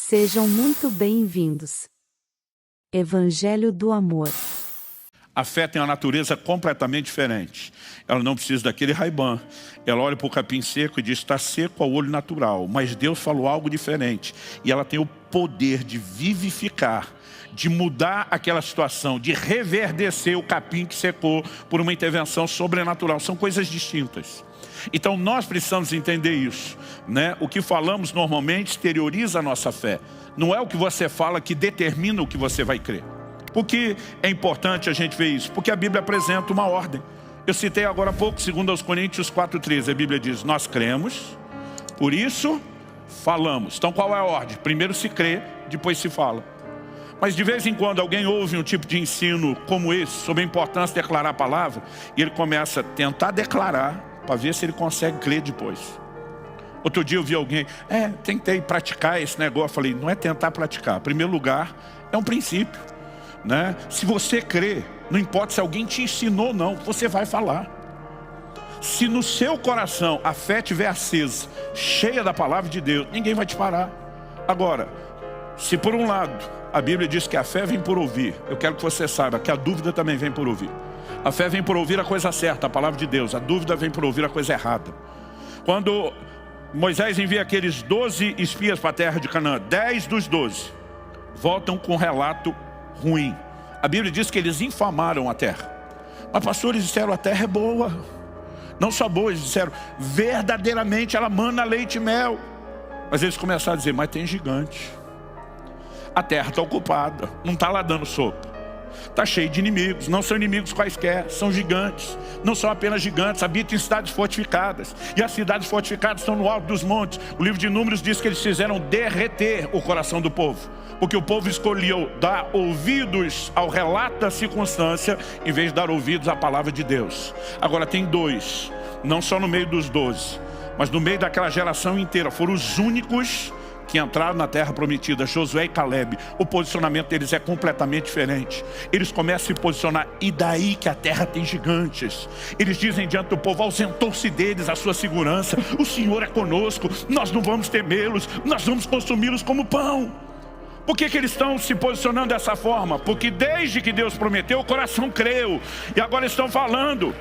Sejam muito bem-vindos. Evangelho do Amor. A fé tem uma natureza completamente diferente. Ela não precisa daquele Ray-Ban. Ela olha para o capim seco e diz, está seco ao olho natural. Mas Deus falou algo diferente. E ela tem o poder de vivificar, de mudar aquela situação, de reverdecer o capim que secou por uma intervenção sobrenatural. São coisas distintas. Então nós precisamos entender isso, né? O que falamos normalmente exterioriza a nossa fé. Não é o que você fala que determina o que você vai crer. Por que é importante a gente ver isso? Porque a Bíblia apresenta uma ordem. Eu citei agora há pouco, 2 Coríntios 4,13. A Bíblia diz, nós cremos, por isso falamos. Então qual é a ordem? Primeiro se crê, depois se fala. Mas de vez em quando alguém ouve um tipo de ensino como esse, sobre a importância de declarar a palavra, e ele começa a tentar declarar, para ver se ele consegue crer depois. Outro dia eu vi alguém, tentei praticar esse negócio. Eu falei, não é tentar praticar. Em primeiro lugar, é um princípio, né? Se você crê, não importa se alguém te ensinou ou não, você vai falar. Se no seu coração a fé estiver acesa, cheia da palavra de Deus, ninguém vai te parar. Agora, se por um lado a Bíblia diz que a fé vem por ouvir, eu quero que você saiba que a dúvida também vem por ouvir. A fé vem por ouvir a coisa certa, a palavra de Deus. A dúvida vem por ouvir a coisa errada. Quando Moisés envia aqueles 12 espias para a terra de Canaã, 10 dos 12 voltam com um relato ruim. A Bíblia diz que eles infamaram a terra. Mas pastores disseram, a terra é boa. Não só boa, eles disseram, verdadeiramente ela mana leite e mel. Mas eles começaram a dizer, mas tem gigante. A terra está ocupada, não está lá dando sopa. Está cheio de inimigos, não são inimigos quaisquer, são gigantes. Não são apenas gigantes, habitam em cidades fortificadas. E as cidades fortificadas estão no alto dos montes. O livro de Números diz que eles fizeram derreter o coração do povo. Porque o povo escolheu dar ouvidos ao relato da circunstância, em vez de dar ouvidos à palavra de Deus. Agora tem dois, não só no meio dos 12, mas no meio daquela geração inteira. Foram os únicos que entraram na terra prometida, Josué e Caleb. O posicionamento deles é completamente diferente. Eles começam a se posicionar, e daí que a terra tem gigantes. Eles dizem diante do povo, ausentou-se deles a sua segurança. O Senhor é conosco, nós não vamos temê-los, nós vamos consumi-los como pão. Por que eles estão se posicionando dessa forma? Porque desde que Deus prometeu, o coração creu. E agora estão falando.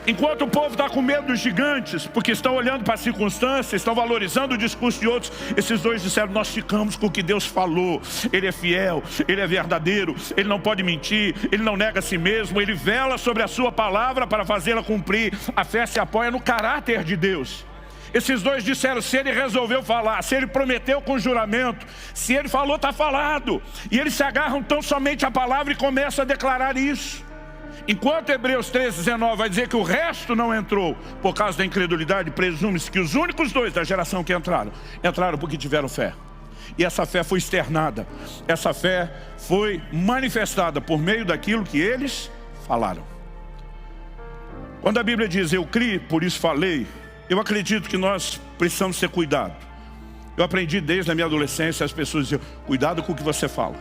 Enquanto o povo está com medo dos gigantes, porque estão olhando para as circunstâncias, estão valorizando o discurso de outros, esses dois disseram, nós ficamos com o que Deus falou. Ele é fiel, Ele é verdadeiro, Ele não pode mentir, Ele não nega a si mesmo, Ele vela sobre a sua palavra para fazê-la cumprir. A fé se apoia no caráter de Deus. Esses dois disseram, se Ele resolveu falar, se Ele prometeu com juramento, se Ele falou, está falado. E eles se agarram tão somente à palavra e começam a declarar isso. Enquanto Hebreus 13:19 vai dizer que o resto não entrou por causa da incredulidade, presume-se que os únicos dois da geração que entraram porque tiveram fé. E essa fé foi externada, essa fé foi manifestada por meio daquilo que eles falaram. Quando a Bíblia diz, eu criei, por isso falei, eu acredito que nós precisamos ter cuidado. Eu aprendi desde a minha adolescência, as pessoas diziam, cuidado com o que você fala.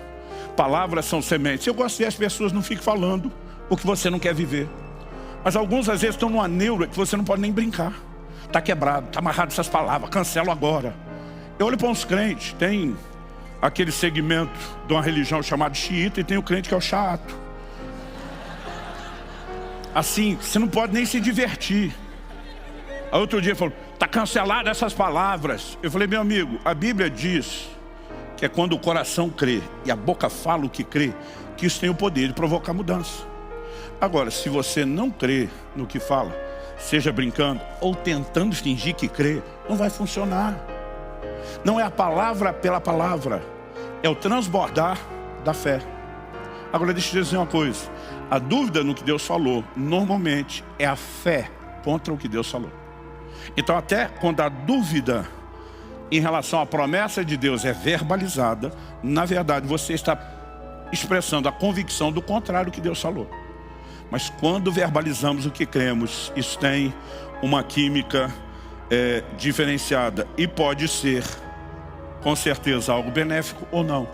Palavras são sementes. Eu gosto de as pessoas não fiquem falando o que você não quer viver. Mas alguns às vezes estão numa neura que você não pode nem brincar. Está quebrado, está amarrado essas palavras, cancelo agora. Eu olho para uns crentes, tem aquele segmento de uma religião chamada xiita e tem o crente que é o chato. Assim, você não pode nem se divertir. Aí outro dia falou, está cancelado essas palavras. Eu falei, meu amigo, a Bíblia diz que é quando o coração crê e a boca fala o que crê, que isso tem o poder de provocar mudança. Agora, se você não crê no que fala, seja brincando ou tentando fingir que crê, não vai funcionar. Não é a palavra pela palavra, é o transbordar da fé. Agora deixa eu dizer uma coisa, a dúvida no que Deus falou, normalmente é a fé contra o que Deus falou. Então até quando a dúvida em relação à promessa de Deus é verbalizada, na verdade você está expressando a convicção do contrário do que Deus falou. Mas quando verbalizamos o que cremos, isso tem uma química diferenciada. E pode ser, com certeza, algo benéfico ou não.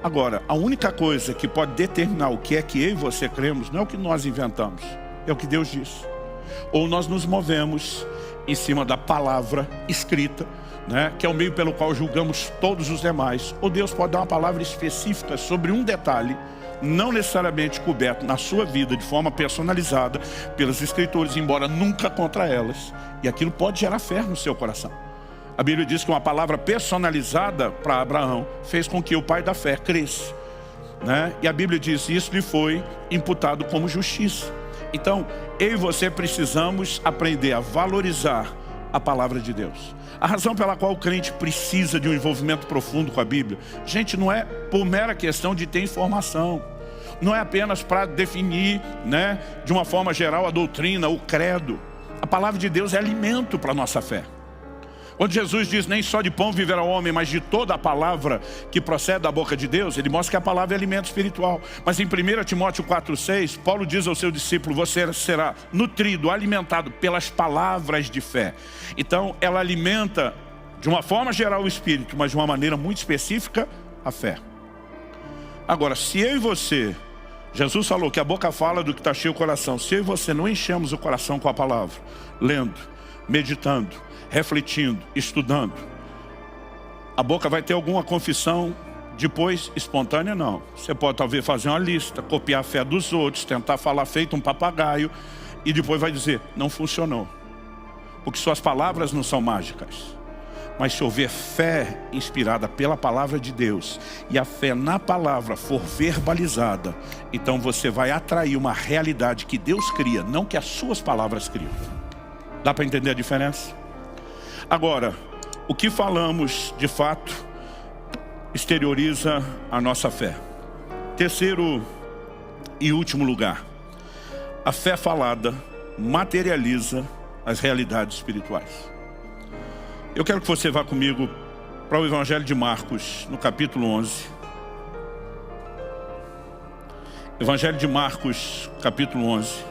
Agora, a única coisa que pode determinar o que é que eu e você cremos, não é o que nós inventamos, é o que Deus diz. Ou nós nos movemos em cima da palavra escrita, né, que é o meio pelo qual julgamos todos os demais. Ou Deus pode dar uma palavra específica sobre um detalhe, não necessariamente coberto na sua vida de forma personalizada pelas Escrituras, embora nunca contra elas. E aquilo pode gerar fé no seu coração. A Bíblia diz que uma palavra personalizada para Abraão fez com que o pai da fé cresça, né? E a Bíblia diz, isso lhe foi imputado como justiça. Então, eu e você precisamos aprender a valorizar a palavra de Deus. A razão pela qual o crente precisa de um envolvimento profundo com a Bíblia, gente, não é por mera questão de ter informação. Não é apenas para definir, né, de uma forma geral a doutrina, o credo. A palavra de Deus é alimento para a nossa fé. Quando Jesus diz, nem só de pão viverá o homem, mas de toda a palavra que procede da boca de Deus, ele mostra que a palavra é alimento espiritual. Mas em 1 Timóteo 4,6, Paulo diz ao seu discípulo, você será nutrido, alimentado pelas palavras de fé. Então, ela alimenta, de uma forma geral, o espírito, mas de uma maneira muito específica, a fé. Agora, se eu e você, Jesus falou que a boca fala do que está cheio o coração, se eu e você não enchemos o coração com a palavra, lendo, meditando, refletindo, estudando, a boca vai ter alguma confissão depois espontânea? Não. Você pode talvez fazer uma lista, copiar a fé dos outros, tentar falar feito um papagaio e depois vai dizer, não funcionou. Porque suas palavras não são mágicas. Mas se houver fé inspirada pela palavra de Deus e a fé na palavra for verbalizada, então você vai atrair uma realidade que Deus cria, não que as suas palavras criam. Dá para entender a diferença? Agora, o que falamos, de fato, exterioriza a nossa fé. Terceiro e último lugar, a fé falada materializa as realidades espirituais. Eu quero que você vá comigo para o Evangelho de Marcos, no capítulo 11. Evangelho de Marcos, capítulo 11.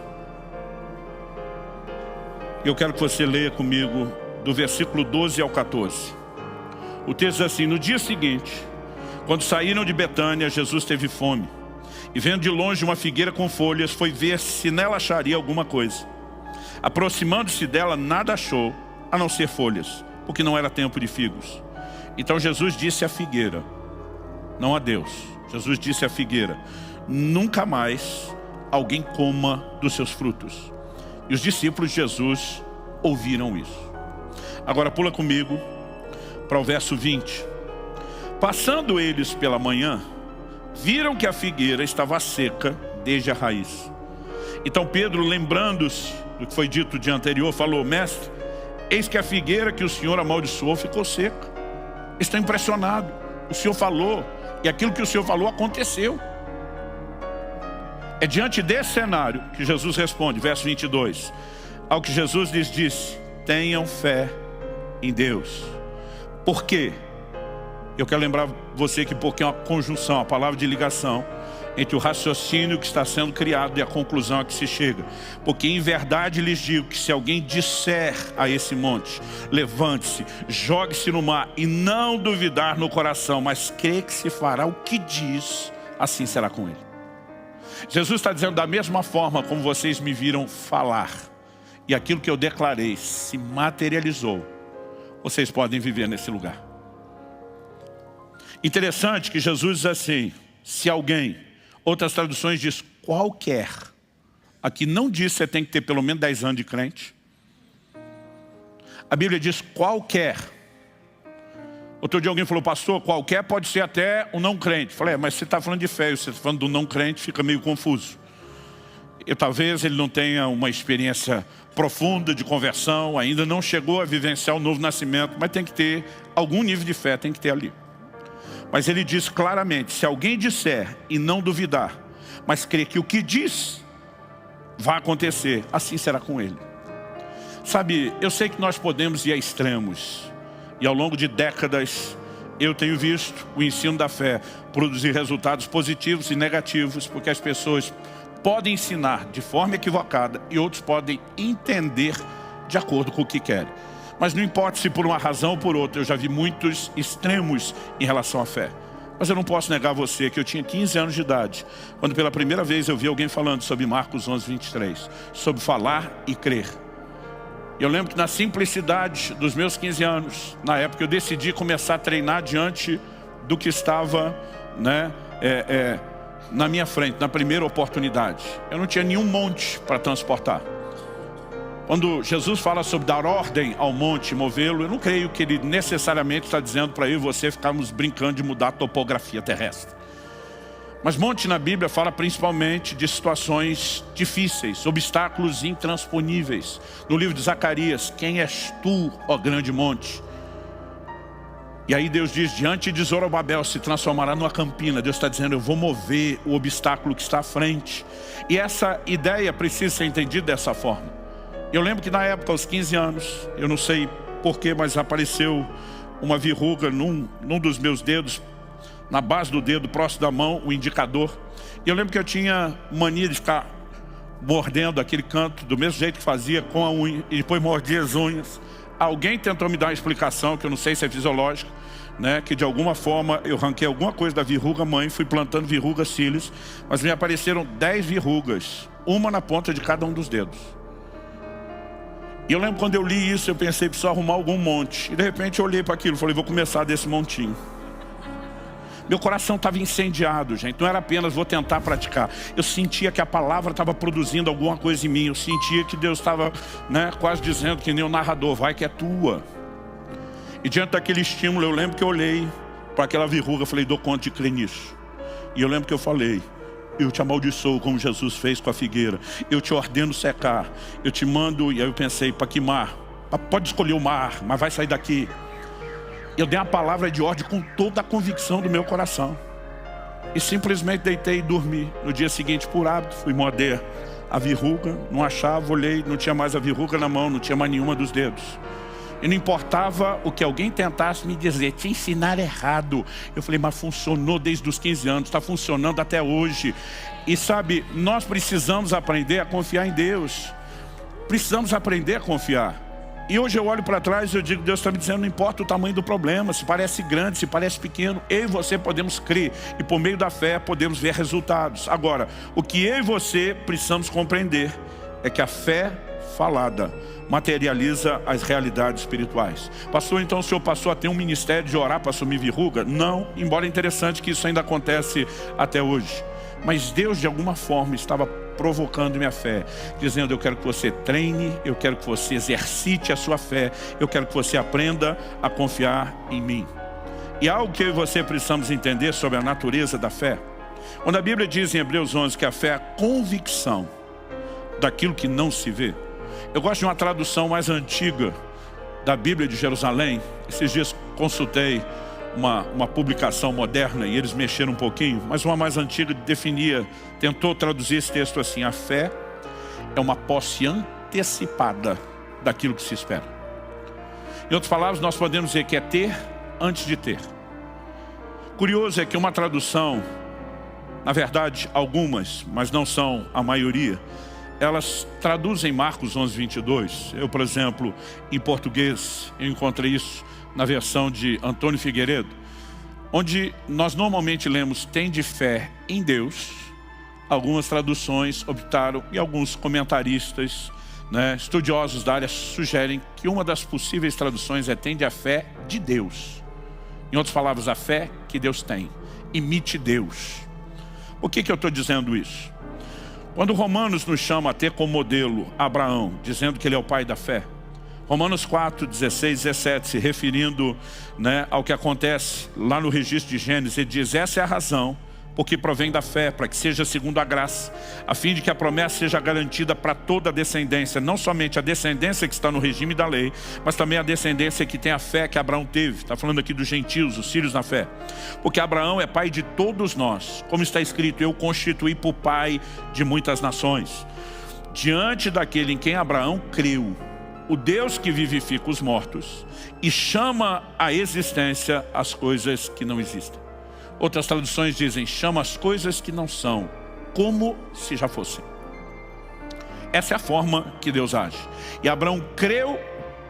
Eu quero que você leia comigo do versículo 12 ao 14. O texto diz assim, no dia seguinte, quando saíram de Betânia, Jesus teve fome. E vendo de longe uma figueira com folhas, foi ver se nela acharia alguma coisa. Aproximando-se dela, nada achou, a não ser folhas, porque não era tempo de figos. Então Jesus disse à figueira, não a Deus, Jesus disse à figueira, nunca mais alguém coma dos seus frutos. E os discípulos de Jesus ouviram isso. Agora pula comigo para o verso 20. Passando eles pela manhã, viram que a figueira estava seca desde a raiz. Então Pedro, lembrando-se do que foi dito o dia anterior, falou, mestre, eis que a figueira que o Senhor amaldiçoou ficou seca. Estou impressionado. O Senhor falou, e aquilo que o Senhor falou aconteceu. É diante desse cenário que Jesus responde, verso 22. Ao que Jesus lhes disse, tenham fé em Deus. Por quê? Eu quero lembrar você que porque é uma conjunção, a palavra de ligação entre o raciocínio que está sendo criado e a conclusão a que se chega. Porque em verdade lhes digo que se alguém disser a esse monte, levante-se, jogue-se no mar e não duvidar no coração, mas crê que se fará o que diz, assim será com ele. Jesus está dizendo, da mesma forma como vocês me viram falar, e aquilo que eu declarei se materializou, vocês podem viver nesse lugar. Interessante que Jesus diz assim, se alguém, outras traduções diz qualquer, aqui não diz que você tem que ter pelo menos 10 anos de crente. A Bíblia diz qualquer. Outro dia alguém falou, pastor, qualquer pode ser até um não crente. Falei, mas você está falando de fé, você está falando do não crente, fica meio confuso. E talvez ele não tenha uma experiência profunda de conversão, ainda não chegou a vivenciar o novo nascimento, mas tem que ter algum nível de fé, tem que ter ali. Mas ele diz claramente, se alguém disser e não duvidar, mas crer que o que diz vai acontecer, assim será com ele. Sabe, eu sei que nós podemos ir a extremos, e ao longo de décadas eu tenho visto o ensino da fé produzir resultados positivos e negativos, porque as pessoas podem ensinar de forma equivocada e outros podem entender de acordo com o que querem. Mas não importa se por uma razão ou por outra, eu já vi muitos extremos em relação à fé. Mas eu não posso negar a você que eu tinha 15 anos de idade, quando pela primeira vez eu vi alguém falando sobre Marcos 11, 23, sobre falar e crer. Eu lembro que na simplicidade dos meus 15 anos, na época eu decidi começar a treinar diante do que estava, né, na minha frente, na primeira oportunidade. Eu não tinha nenhum monte para transportar. Quando Jesus fala sobre dar ordem ao monte, movê-lo, eu não creio que ele necessariamente está dizendo para eu e você ficarmos brincando de mudar a topografia terrestre. Mas monte na Bíblia fala principalmente de situações difíceis, obstáculos intransponíveis. No livro de Zacarias, quem és tu, ó grande monte? E aí Deus diz, diante de Zorobabel se transformará numa campina. Deus está dizendo, eu vou mover o obstáculo que está à frente. E essa ideia precisa ser entendida dessa forma. Eu lembro que na época, aos 15 anos, eu não sei porquê, mas apareceu uma verruga num dos meus dedos, na base do dedo, próximo da mão, o indicador. E eu lembro que eu tinha mania de ficar mordendo aquele canto, do mesmo jeito que fazia com a unha, e depois mordia as unhas. Alguém tentou me dar uma explicação, que eu não sei se é fisiológica, né, que de alguma forma eu ranquei alguma coisa da verruga mãe, fui plantando verrugas cílios, mas me apareceram 10 verrugas, uma na ponta de cada um dos dedos. E eu lembro quando eu li isso, eu pensei, preciso arrumar algum monte. E de repente eu olhei para aquilo e falei, vou começar desse montinho. Meu coração estava incendiado, gente. Não era apenas vou tentar praticar. Eu sentia que a palavra estava produzindo alguma coisa em mim. Eu sentia que Deus estava, né, quase dizendo que nem o narrador, vai que é tua. E diante daquele estímulo, eu lembro que eu olhei para aquela verruga e falei, dou conta de crer nisso. E eu lembro que eu falei, eu te amaldiçoo como Jesus fez com a figueira. Eu te ordeno secar. Eu te mando, e aí eu pensei, para que mar? Pode escolher o mar, mas vai sair daqui. Eu dei uma palavra de ordem com toda a convicção do meu coração. E simplesmente deitei e dormi. No dia seguinte, por hábito, fui morder a verruga. Não achava, olhei, não tinha mais a verruga na mão, não tinha mais nenhuma dos dedos. E não importava o que alguém tentasse me dizer, te ensinar errado. Eu falei, mas funcionou desde os 15 anos, está funcionando até hoje. E sabe, nós precisamos aprender a confiar em Deus. Precisamos aprender a confiar. E hoje eu olho para trás e eu digo, Deus está me dizendo, não importa o tamanho do problema, se parece grande, se parece pequeno, eu e você podemos crer. E por meio da fé podemos ver resultados. Agora, o que eu e você precisamos compreender é que a fé falada materializa as realidades espirituais. Pastor, então o senhor passou a ter um ministério de orar para assumir verruga? Não, embora é interessante que isso ainda acontece até hoje. Mas Deus de alguma forma estava provocando minha fé, dizendo, eu quero que você treine, eu quero que você exercite a sua fé, eu quero que você aprenda a confiar em mim. E algo que eu e você precisamos entender sobre a natureza da fé, quando a Bíblia diz em Hebreus 11 que a fé é a convicção daquilo que não se vê. Eu gosto de uma tradução mais antiga da Bíblia de Jerusalém. Esses dias consultei uma publicação moderna e eles mexeram um pouquinho, mas uma mais antiga tentou traduzir esse texto assim, a fé é uma posse antecipada daquilo que se espera. Em outras palavras, nós podemos dizer que é ter antes de ter. Curioso é que uma tradução, na verdade algumas, mas não são a maioria, elas traduzem Marcos 11, 22. Eu, por exemplo, em português, eu encontrei isso na versão de Antônio Figueiredo, onde nós normalmente lemos tende fé em Deus. Algumas traduções optaram, e alguns comentaristas, né, estudiosos da área, sugerem que uma das possíveis traduções é tende a fé de Deus. Em outras palavras, a fé que Deus tem. Imite Deus. Por que eu estou dizendo isso? Quando Romanos nos chama a ter como modelo Abraão, dizendo que ele é o pai da fé, Romanos 4, 16, 17, se referindo, né, ao que acontece lá no registro de Gênesis, ele diz, essa é a razão porque provém da fé, para que seja segundo a graça, a fim de que a promessa seja garantida para toda a descendência, não somente a descendência que está no regime da lei, mas também a descendência que tem a fé que Abraão teve. Está falando aqui dos gentios, os filhos na fé. Porque Abraão é pai de todos nós, como está escrito, eu constituí por pai de muitas nações. Diante daquele em quem Abraão creu, o Deus que vivifica os mortos e chama à existência as coisas que não existem. Outras traduções dizem, chama as coisas que não são, como se já fossem. Essa é a forma que Deus age. E Abraão creu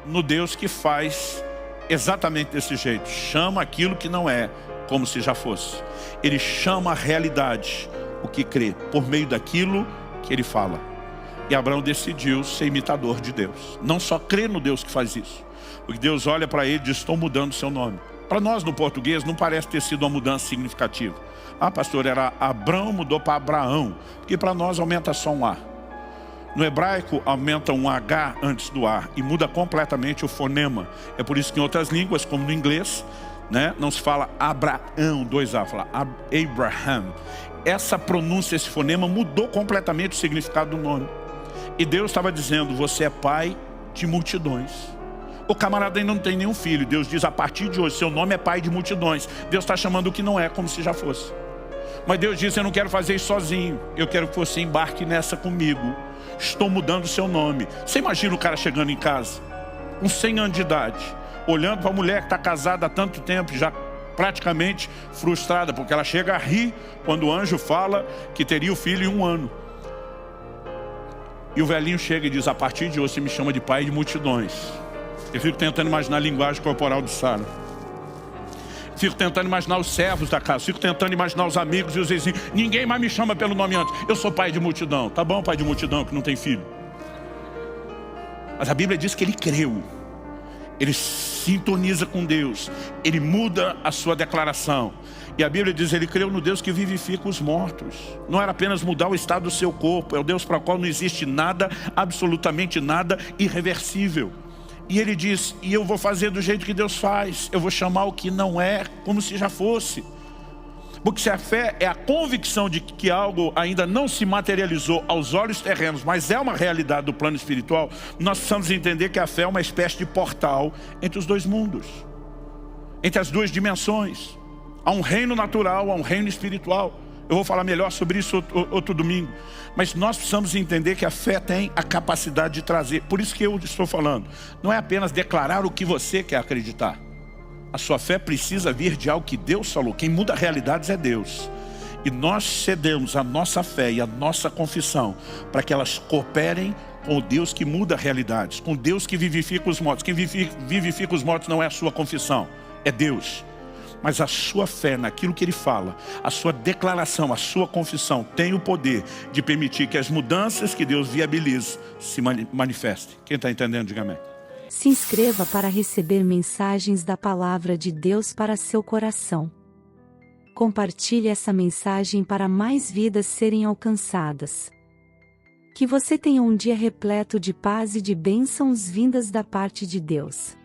no Deus que faz exatamente desse jeito. Chama aquilo que não é, como se já fosse. Ele chama a realidade, o que crê, por meio daquilo que ele fala. E Abraão decidiu ser imitador de Deus. Não só crer no Deus que faz isso. Porque Deus olha para ele e diz, estou mudando o seu nome. Para nós no português não parece ter sido uma mudança significativa. Ah, pastor, era Abrão, mudou para Abraão. Porque para nós aumenta só um A. No hebraico aumenta um H antes do A. E muda completamente o fonema. É por isso que em outras línguas, como no inglês, né, não se fala Abraão, 2A, fala Abraham. Essa pronúncia, esse fonema mudou completamente o significado do nome. E Deus estava dizendo, você é pai de multidões. O camarada ainda não tem nenhum filho. Deus diz, a partir de hoje, seu nome é pai de multidões. Deus está chamando o que não é, como se já fosse. Mas Deus diz, eu não quero fazer isso sozinho. Eu quero que você embarque nessa comigo. Estou mudando o seu nome. Você imagina o cara chegando em casa, com 100 anos de idade, olhando para a mulher que está casada há tanto tempo, já praticamente frustrada, porque ela chega a rir quando o anjo fala que teria o filho em 1 ano. E o velhinho chega e diz, a partir de hoje você me chama de pai de multidões. Eu fico tentando imaginar a linguagem corporal de Sara. Fico tentando imaginar os servos da casa. Fico tentando imaginar os amigos e os vizinhos. Ninguém mais me chama pelo nome antes. Eu sou pai de multidão. Tá bom, pai de multidão que não tem filho. Mas a Bíblia diz que ele creu. Ele sintoniza com Deus. Ele muda a sua declaração. E a Bíblia diz, ele creu no Deus que vivifica os mortos. Não era apenas mudar o estado do seu corpo. É o Deus para o qual não existe nada, absolutamente nada irreversível. E ele diz, e eu vou fazer do jeito que Deus faz. Eu vou chamar o que não é, como se já fosse. Porque se a fé é a convicção de que algo ainda não se materializou aos olhos terrenos, mas é uma realidade do plano espiritual, nós precisamos entender que a fé é uma espécie de portal entre os dois mundos. Entre as duas dimensões. Há um reino natural, há um reino espiritual. Eu vou falar melhor sobre isso outro domingo. Mas nós precisamos entender que a fé tem a capacidade de trazer. Por isso que eu estou falando. Não é apenas declarar o que você quer acreditar. A sua fé precisa vir de algo que Deus falou. Quem muda realidades é Deus. E nós cedemos a nossa fé e a nossa confissão para que elas cooperem com o Deus que muda realidades. Com Deus que vivifica os mortos. Quem vivifica os mortos não é a sua confissão. É Deus. Mas a sua fé naquilo que Ele fala, a sua declaração, a sua confissão tem o poder de permitir que as mudanças que Deus viabiliza se manifestem. Quem está entendendo, diga amém. Se inscreva para receber mensagens da Palavra de Deus para seu coração. Compartilhe essa mensagem para mais vidas serem alcançadas. Que você tenha um dia repleto de paz e de bênçãos vindas da parte de Deus.